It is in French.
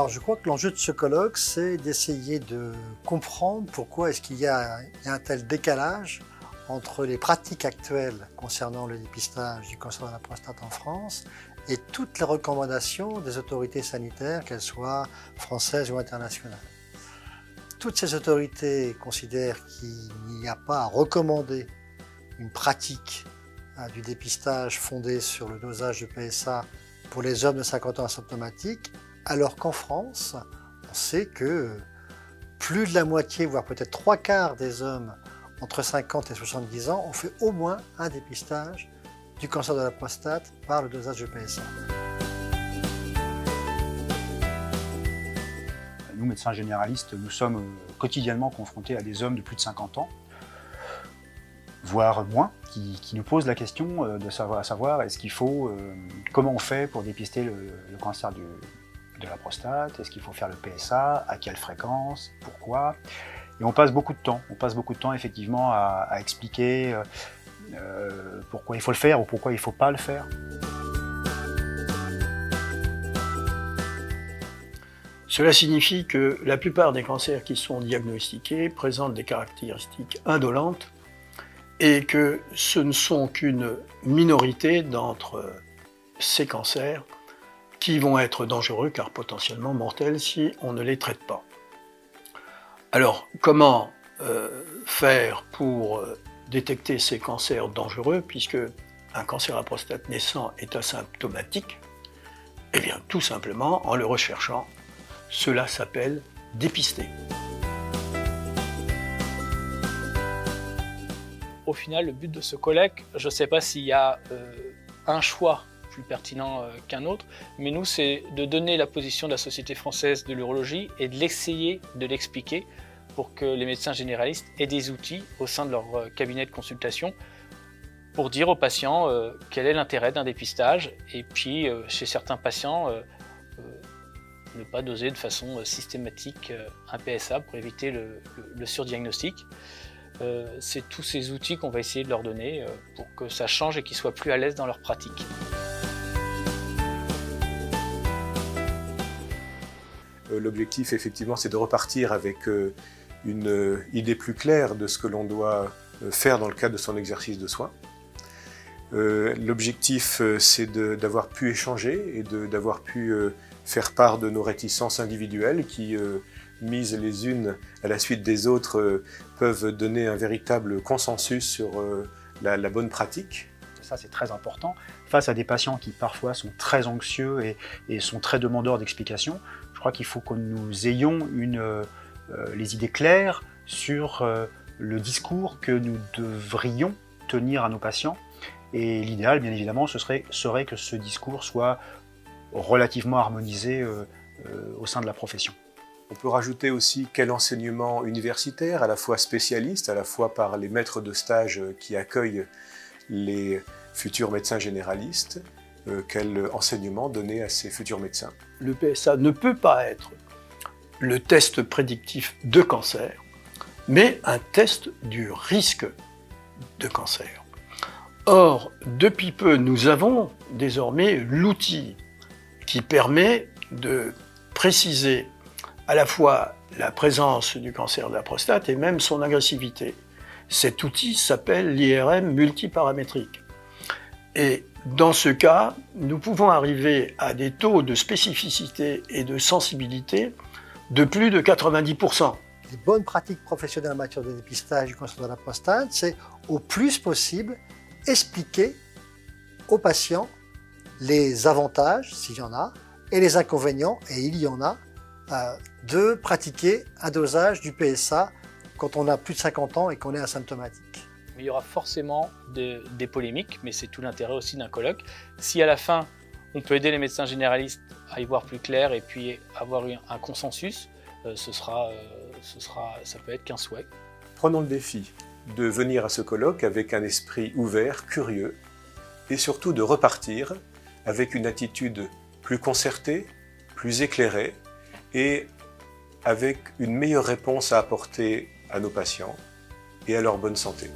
Alors je crois que l'enjeu de ce colloque, c'est d'essayer de comprendre pourquoi est-ce qu'il y a un tel décalage entre les pratiques actuelles concernant le dépistage du cancer de la prostate en France et toutes les recommandations des autorités sanitaires, qu'elles soient françaises ou internationales. Toutes ces autorités considèrent qu'il n'y a pas à recommander une pratique du dépistage fondée sur le dosage de PSA pour les hommes de 50 ans asymptomatiques, alors qu'en France, on sait que plus de la moitié, voire peut-être 3/4 des hommes entre 50 et 70 ans ont fait au moins un dépistage du cancer de la prostate par le dosage de PSA. Nous, médecins généralistes, nous sommes quotidiennement confrontés à des hommes de plus de 50 ans, voire moins, qui nous posent la question de savoir est-ce qu'il faut, comment on fait pour dépister le cancer de la prostate, est-ce qu'il faut faire le PSA, à quelle fréquence, pourquoi. Et on passe beaucoup de temps effectivement à expliquer pourquoi il faut le faire ou pourquoi il ne faut pas le faire. Cela signifie que la plupart des cancers qui sont diagnostiqués présentent des caractéristiques indolentes et que ce ne sont qu'une minorité d'entre ces cancers qui vont être dangereux car potentiellement mortels si on ne les traite pas. Alors, comment faire pour détecter ces cancers dangereux puisque un cancer à la prostate naissant est asymptomatique? Eh bien, tout simplement en le recherchant. Cela s'appelle dépister. Au final, le but de ce colloque, je ne sais pas s'il y a un choix plus pertinent qu'un autre, mais nous, c'est de donner la position de la Société française de l'urologie et de l'essayer de l'expliquer pour que les médecins généralistes aient des outils au sein de leur cabinet de consultation pour dire aux patients quel est l'intérêt d'un dépistage et puis chez certains patients ne pas doser de façon systématique un PSA pour éviter le surdiagnostic. C'est tous ces outils qu'on va essayer de leur donner pour que ça change et qu'ils soient plus à l'aise dans leur pratique. L'objectif, effectivement, c'est de repartir avec une idée plus claire de ce que l'on doit faire dans le cadre de son exercice de soins. L'objectif, c'est d'avoir pu échanger et d'avoir pu faire part de nos réticences individuelles qui, mises les unes à la suite des autres, peuvent donner un véritable consensus sur la bonne pratique. Ça, c'est très important. Face à des patients qui parfois sont très anxieux et sont très demandeurs d'explications, je crois qu'il faut que nous ayons les idées claires sur le discours que nous devrions tenir à nos patients. Et l'idéal, bien évidemment, serait que ce discours soit relativement harmonisé au sein de la profession. On peut rajouter aussi quel enseignement universitaire, à la fois spécialiste, à la fois par les maîtres de stage qui accueillent les futurs médecins généralistes, quel enseignement donner à ces futurs médecins. Le PSA ne peut pas être le test prédictif de cancer, mais un test du risque de cancer. Or, depuis peu, nous avons désormais l'outil qui permet de préciser à la fois la présence du cancer de la prostate et même son agressivité. Cet outil s'appelle l'IRM multiparamétrique. Et dans ce cas, nous pouvons arriver à des taux de spécificité et de sensibilité de plus de 90%. Les bonnes pratiques professionnelles en matière de dépistage du cancer de la prostate, c'est au plus possible expliquer aux patients les avantages, s'il y en a, et les inconvénients, et il y en a, de pratiquer un dosage du PSA quand on a plus de 50 ans et qu'on est asymptomatique. Il y aura forcément des polémiques, mais c'est tout l'intérêt aussi d'un colloque. Si à la fin, on peut aider les médecins généralistes à y voir plus clair et puis avoir un consensus, ça peut être qu'un souhait. Prenons le défi de venir à ce colloque avec un esprit ouvert, curieux, et surtout de repartir avec une attitude plus concertée, plus éclairée, et avec une meilleure réponse à apporter à nos patients et à leur bonne santé.